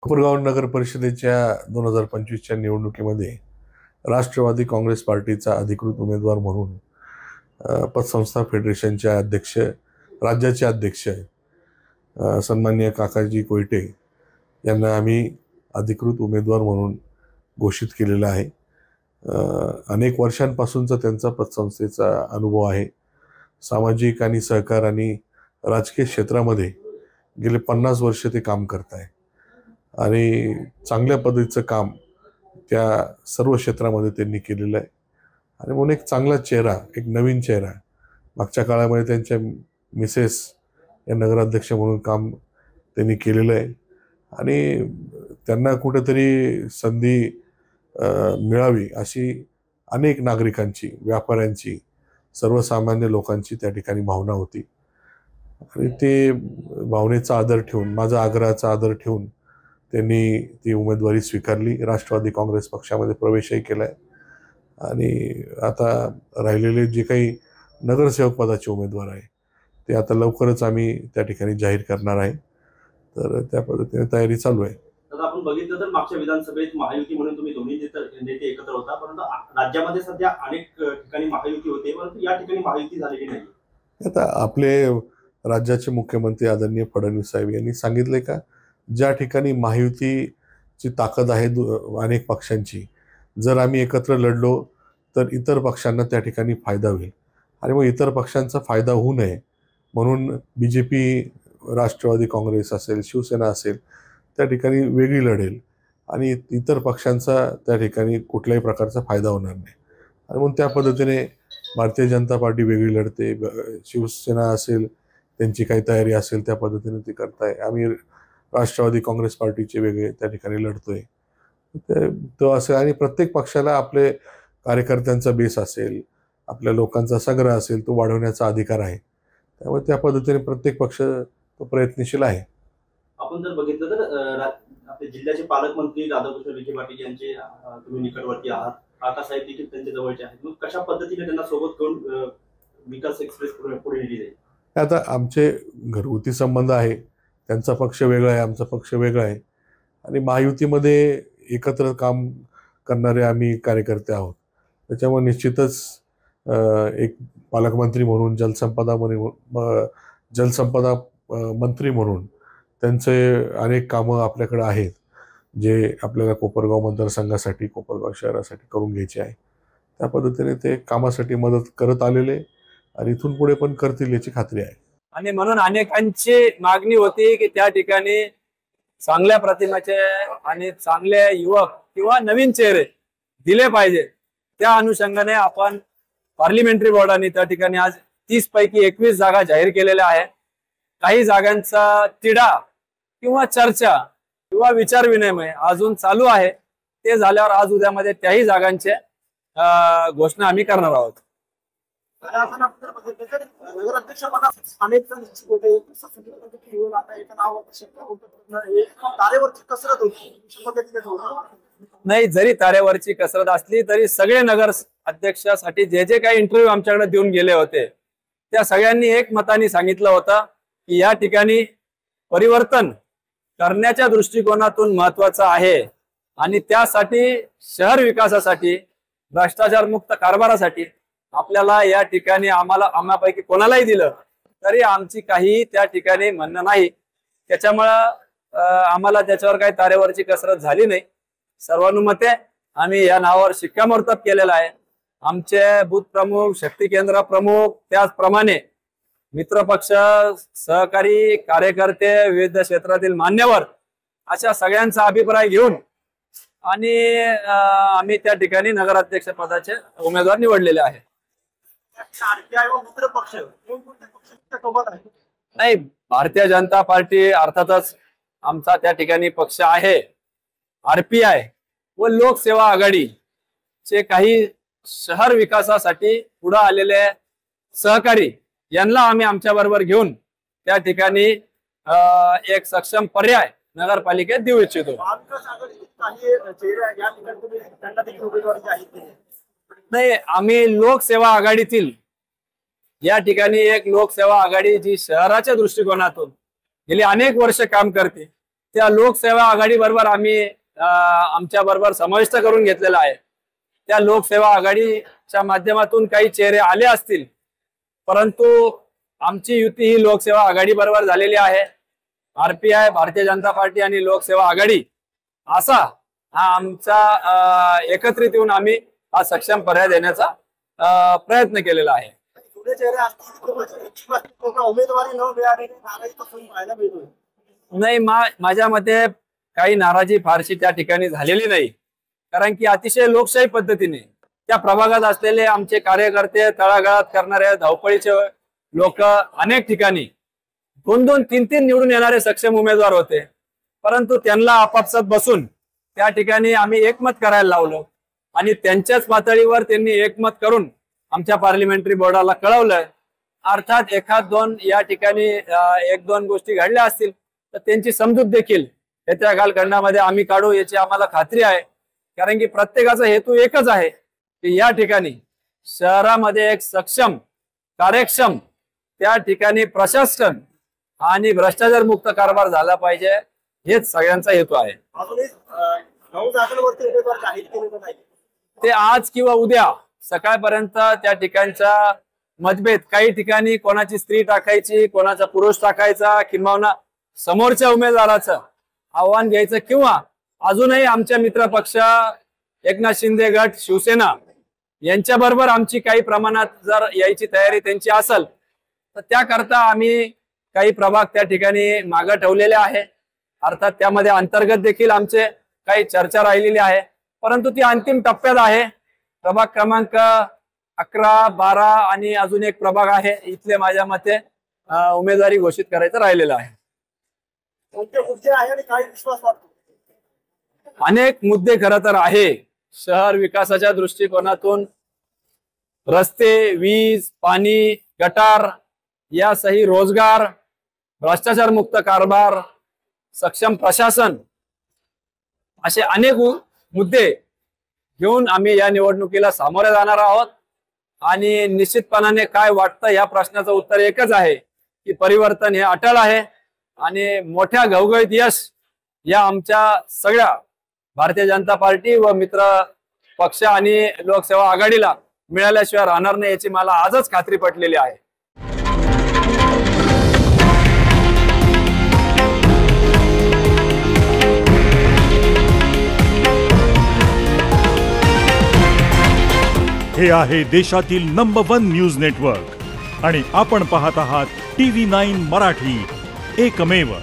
कोपरगाव नगर परिषदेच्या 2025च्या निवडणुकीमध्ये राष्ट्रवादी काँग्रेस पार्टीचा अधिकृत उमेदवार म्हणून पतसंस्था फेडरेशनचे अध्यक्ष, राज्याचे अध्यक्ष सन्माननीय काकाजी कोयटे यांना आम्ही अधिकृत उमेदवार म्हणून घोषित केलेला आहे। अनेक वर्षांपासूनचा त्यांचा पतसंस्थेचा अनुभव आहे। सामाजिक आणि सहकार आणि राजकीय क्षेत्रामध्ये गेले 50 वर्ष ते काम करत आहे आणि चांगल्या पद्धतीचं काम त्या सर्व क्षेत्रामध्ये त्यांनी केलेलं आहे आणि म्हणून एक चांगला चेहरा, एक नवीन चेहरा। मागच्या काळामध्ये त्यांच्या मिसेस या नगराध्यक्ष म्हणून काम त्यांनी केलेलं आहे आणि त्यांना कुठेतरी संधी मिळावी अशी अनेक नागरिकांची, व्यापाऱ्यांची, सर्वसामान्य लोकांची त्या ठिकाणी भावना होती आणि ते भावनेचा आदर ठेवून, माझा आग्रहाचा आदर ठेवून त्यांनी ती उमेदवारी स्वीकारली। राष्ट्रवादी काँग्रेस पक्षामध्ये प्रवेशही केलाय आणि आता राहिलेले जे काही नगरसेवक पदाचे उमेदवार आहे ते आता लवकरच आम्ही त्या ठिकाणी जाहीर करणार आहे। तर त्या पद्धतीने तयारी चालू आहे। आपण बघितलं तर मागच्या विधानसभेत महायुती म्हणून तुम्ही दोन्ही नेते एकत्र होता, परंतु राज्यामध्ये सध्या अनेक ठिकाणी महायुती होते, परंतु या ठिकाणी महायुती झालेली नाही। आता आपले राज्याचे मुख्यमंत्री आदरणीय फडणवीस साहेब यांनी सांगितले का, ज्या ठिकाणी महायुतीची ताकद आहे अनेक पक्षांची, जर आम्ही एकत्र लढलो तर इतर पक्षांना त्या ठिकाणी फायदा होईल आणि मग इतर पक्षांचा फायदा होऊ नये म्हणून बीजेपी, राष्ट्रवादी काँग्रेस असेल, शिवसेना असेल, त्या ठिकाणी वेगळी लढेल आणि इतर पक्षांचा त्या ठिकाणी कुठल्याही प्रकारचा फायदा होणार नाही आणि म्हणून त्या पद्धतीने भारतीय जनता पार्टी वेगळी लढते, शिवसेना असेल त्यांची काही तयारी असेल त्या पद्धतीने ती करताय, आम्ही राष्ट्रवादी काँग्रेस पार्टीचे वेगळे त्या ठिकाणी लढतोय। तो असेल आणि प्रत्येक पक्षाला आपले कार्यकर्त्यांचा बेस असेल, आपल्या लोकांचा संग्रह असेल, तो वाढवण्याचा अधिकार आहे। त्यामुळे त्या पद्धतीने प्रत्येक पक्ष तो प्रयत्नशील आहे। आपण जर बघितलं तर आपले जिल्ह्याचे पालकमंत्री राधाकृष्ण विखे पाटील यांचे तुम्ही निकटवर्ती आहात, काकासाहेब देखील त्यांच्या जवळचे आहेत, मग कशा पद्धतीने त्यांना सोबत घेऊन विकास एक्सप्रेस पुढे नेली जाईल? आता आमचे घरगुती संबंध आहे, त्यांचा पक्ष वेगळा आहे, आमचा पक्ष वेगळा आहे आणि महायुतीमध्ये एकत्र काम करणारे आम्ही कार्यकर्ते आहोत। त्याच्यामुळे निश्चितच एक पालकमंत्री म्हणून, जलसंपदा मंत्री म्हणून त्यांचे अनेक कामं आपल्याकडे आहेत जे आपल्याला कोपरगाव मतदारसंघासाठी, कोपरगाव शहरासाठी करून घ्यायचे आहे। त्या पद्धतीने ते कामासाठी मदत करत आलेले आणि इथून पुढे पण करतील याची खात्री आहे। आणि म्हणून अनेकांची मागणी होती की त्या ठिकाणी चांगल्या प्रतिमाचे आणि चांगले युवक किंवा नवीन चेहरे दिले पाहिजे। त्या अनुषंगाने आपण पार्लिमेंटरी बोर्डाने त्या ठिकाणी आज 30 पैकी 21 जागा जाहीर केलेल्या आहेत। काही जागांचा तिढा किंवा चर्चा किंवा विचार विनिमय अजून चालू आहे। ते झाल्यावर आज उद्यामध्ये त्याही जागांचे घोषणा आम्ही करणार आहोत। नाही, जरी तारेवरची कसरत असली तरी सगळे नगर अध्यक्षासाठी जे जे काही इंटरव्ह्यू आमच्याकडे देऊन गेले होते त्या सगळ्यांनी एकमताने सांगितलं होतं की या ठिकाणी परिवर्तन करण्याच्या दृष्टिकोनातून महत्वाचं आहे आणि त्यासाठी शहर विकासासाठी, भ्रष्टाचार मुक्त कारभारासाठी आपल्याला या ठिकाणी आम्हापैकी कोणालाही दिलं तरी आमची काही त्या ठिकाणी म्हणणं नाही। त्याच्यामुळं आम्हाला त्याच्यावर काही तारेवरची कसरत झाली नाही। सर्वानुमते आम्ही या नावावर शिक्कामोर्तब केलेला आहे। आमचे बूथ प्रमुख, शक्ती केंद्र प्रमुख, त्याचप्रमाणे मित्रपक्ष, सहकारी, कार्यकर्ते, विविध क्षेत्रातील मान्यवर अशा सगळ्यांचा अभिप्राय घेऊन आणि आम्ही त्या ठिकाणी नगराध्यक्ष पदाचे उमेदवार निवडलेले आहे। नाही, भारतीय जनता पार्टी अर्थातच आमचा त्या ठिकाणी पक्ष आहे। RPI व लोकसेवा आघाडीचे काही शहर विकासासाठी पुढे आलेले सहकारी यांना आम्ही आमच्या बरोबर घेऊन त्या ठिकाणी एक सक्षम पर्याय नगरपालिकेत देऊ इच्छितो। नाही, आम्ही लोकसेवा आघाडीतील या ठिकाणी एक लोकसेवा आघाडी जी शहराच्या दृष्टिकोनातून गेली अनेक वर्ष काम करते त्या लोकसेवा आघाडी बरोबर आम्ही आमच्या बरोबर समाविष्ट करून घेतलेला आहे. त्या लोकसेवा आघाडीच्या माध्यमातून काही चेहरे आले असतील, परंतु आमची युती ही लोकसेवा आघाडी बरोबर झालेली आहे. RPI, भारतीय जनता पार्टी आणि लोकसेवा आघाडी असा हा आमचा एकत्रित येऊन आम्ही हा सक्षम पर्याय देण्याचा प्रयत्न केलेला आहे. उमेदवारी न मिळालेली पाहायला मिळतोय. नाही, माझ्या मते काही नाराजी फारशी त्या ठिकाणी झालेली नाही, कारण की अतिशय लोकशाही पद्धतीने त्या प्रभागात असलेले आमचे कार्यकर्ते, तळागाळात करणारे धावपळीचे लोक अनेक ठिकाणी 2-2, 3-3 निवडून येणारे सक्षम उमेदवार होते, परंतु त्यांना आपापसात बसून त्या ठिकाणी आम्ही एकमत करायला लावलं आणि त्यांच्याच पातळीवर त्यांनी एकमत करून आमच्या पार्लिमेंटरी बोर्डाला कळवलंय. अर्थात एखाद दोन या ठिकाणी 1-2 गोष्टी घडल्या असतील तर त्यांची समजूत देखील येत्या कालखंडामध्ये आम्ही काढू याची आम्हाला खात्री आहे, कारण की प्रत्येकाचा हेतू एकच आहे की या ठिकाणी शहरामध्ये एक सक्षम, कार्यक्षम त्या ठिकाणी प्रशासन आणि भ्रष्टाचार मुक्त कारभार झाला पाहिजे, हेच सगळ्यांचा हेतू आहे. ते आज किंवा उद्या सकाळपर्यंत त्या ठिकाणचा मतभेद, काही ठिकाणी कोणाची स्त्री टाकायची, कोणाचा पुरुष टाकायचा, किंवा समोरच्या उमेदवाराचं आव्हान घ्यायचं, किंवा अजूनही आमच्या मित्र पक्ष एकनाथ शिंदे गट, शिवसेना यांच्या बरोबर आमची काही प्रमाणात जर यायची तयारी त्यांची असेल तर त्याकरता आम्ही काही प्रभाग त्या ठिकाणी मागे ठेवलेले आहे. अर्थात त्यामध्ये अंतर्गत देखील आमचे काही चर्चा राहिलेली आहे, परंतु ती अंतिम टप्प्यात आहे. प्रभाग क्रमांक 11, 12 आणि अजून एक प्रभाग आहे, इथले माझ्या मते उमेदवारी घोषित करायचं राहिलेलं आहे. अनेक मुद्दे खरं तर आहे. शहर विकासाच्या दृष्टिकोनातून रस्ते, वीज, पाणी, गटार यासही रोजगार, भ्रष्टाचार मुक्त कारभार, सक्षम प्रशासन असे अनेक मुद्दे घेऊन आम्ही या निवडणुकीला सामोरे जाणार आहोत. आणि निश्चितपणाने काय वाटतं या प्रश्नाचं उत्तर एकच आहे की परिवर्तन हे अटळ आहे आणि मोठ्या घवघवीत यश या आमच्या सगळ्या भारतीय जनता पार्टी व मित्र पक्ष आणि लोकसेवा आघाडीला मिळाल्याशिवाय राहणार नाही याची मला आजच खात्री पटलेली आहे. हे आहे देशातील नंबर 1 न्यूज नेटवर्क आणि आपण पाहत आहात TV9 मराठी, एकमेव.